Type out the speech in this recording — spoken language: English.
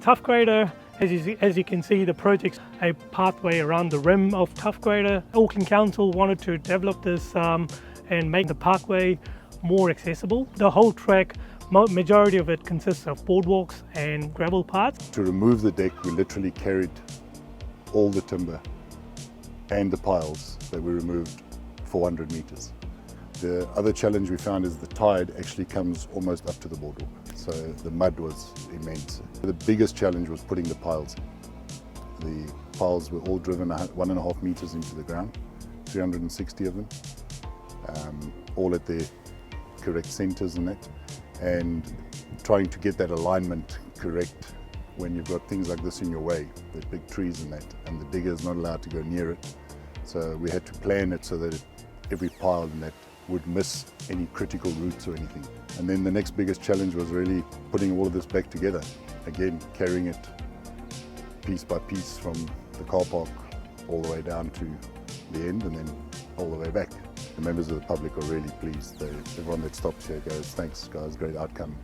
Tuff Crater, as you can see, the project's a pathway around the rim of Tuff Crater. Auckland Council wanted to develop this and make the parkway more accessible. The whole track, majority of it consists of boardwalks and gravel paths. To remove the deck, we literally carried all the timber and the piles that we removed 400 meters. The other challenge we found is the tide actually comes almost up to the boardwalk, so the mud was immense. The biggest challenge was putting the piles in. The piles were all driven 1.5 meters into the ground, 360 of them, all at their correct centers and that, and trying to get that alignment correct when you've got things like this in your way, there's big trees and that, and the digger is not allowed to go near it. So we had to plan it so that every pile in that would miss any critical roots or anything. And then the next biggest challenge was really putting all of this back together. Again, carrying it piece by piece from the car park all the way down to the end and then all the way back. The members of the public are really pleased. Everyone that stops here goes, "Thanks guys, great outcome."